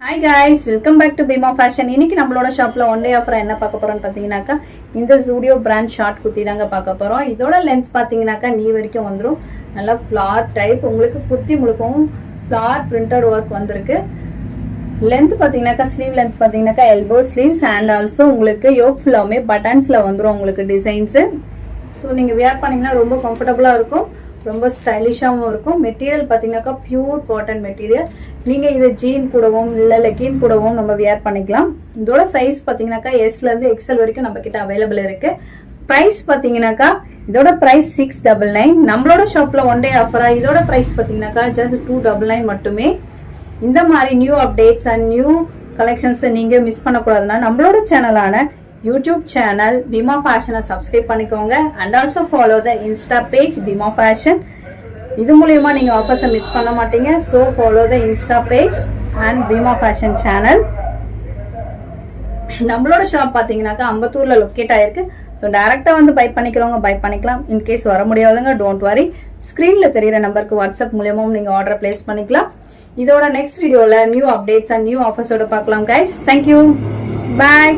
Hi guys, welcome back to Bima Fashion. இன்னைக்கு நம்மளோட ஷாப்ல ஒன் டே ஆஃபர் என்ன பார்க்க போறோம்னு பாத்தீங்கன்னாக்கா இந்த Zudio brand ஷார்ட் குர்த்தி தாங்க பார்க்க போறோம். இதோட லெந்த் பாத்தீங்கன்னாக்கா நீ வரைக்கும் வந்துரும். நல்ல ஃப்ளார் டைப் உங்களுக்கு குர்த்தி முழுக்கவும் ஃப்ளார் பிரிண்டட் வர்க் வந்திருக்கு. லெந்த் பாத்தீங்கன்னாக்கா ஸ்லீவ் லெந்த் பாத்தீங்கன்னாக்கா எல்போ ஸ்லீவ்ஸ் அண்ட் ஆல்சோ உங்களுக்கு யோக் ஃபுல்லாமே பட்டன்ஸ்ல வந்துரும் உங்களுக்கு டிசைன்ஸ். ஸோ நீங்க வியர் பண்ணீங்கன்னா ரொம்ப கம்ஃபர்டபுளா இருக்கும். ரொம்ப ஸ்டைலிஷாவும் இருக்கும். மெட்டீரியல் பாத்தீங்கன்னாக்கா பியூர் காட்டன் மெட்டீரியல். நீங்க இதை ஜீன் கூடவும் இல்ல லெகின் கூடவும் நம்ம வியர் பண்ணிக்கலாம். இதோட சைஸ் பாத்தீங்கன்னாக்கா எஸ்ல இருந்து எக்ஸ்எல் வரைக்கும் நம்ம கிட்ட அவைலபிள் இருக்கு. பிரைஸ் பாத்தீங்கன்னாக்கா இதோட பிரைஸ் 699. நம்மளோட ஷாப்ல ஒன் டே ஆஃபரா இதோட பிரைஸ் பாத்தீங்கன்னாக்கா ஜஸ்ட் 299 மட்டுமே. இந்த மாதிரி new updates and new collections நீங்க மிஸ் பண்ணக்கூடாதுன்னா நம்மளோட சேனலான யூடியூப் சேனல் பீமா ஃபேஷனை சப்ஸ்கிரைப் பண்ணிக்கோங்க and also follow the insta page Bheema fashion. இது மூலியமா நீங்க ஆஃபர்ஸை மிஸ் பண்ண மாட்டீங்க. So follow the insta page and Bheema fashion channel. நம்மளோட ஷாப் பாத்தீங்கன்னாக்கா அம்பத்தூர்ல லொக்கேட் ஆயிருக்கு. ஸோ டைரக்டா வந்து பை பண்ணிக்கிறவங்க பை பண்ணிக்கலாம். இன்கேஸ் வர முடியாதுங்க டோன்ட் வரி, ஸ்கிரீன்ல தெரியுற நம்பருக்கு வாட்ஸ்அப் மூலியமும் நீங்க ஆர்டர் பிளேஸ் பண்ணிக்கலாம். இதோட நெக்ஸ்ட் வீடியோல நியூ அப்டேட்ஸ் அண்ட் நியூ ஆஃபர்ஸோட பார்க்கலாம் கைஸ். தேங்க்யூ, பாய்.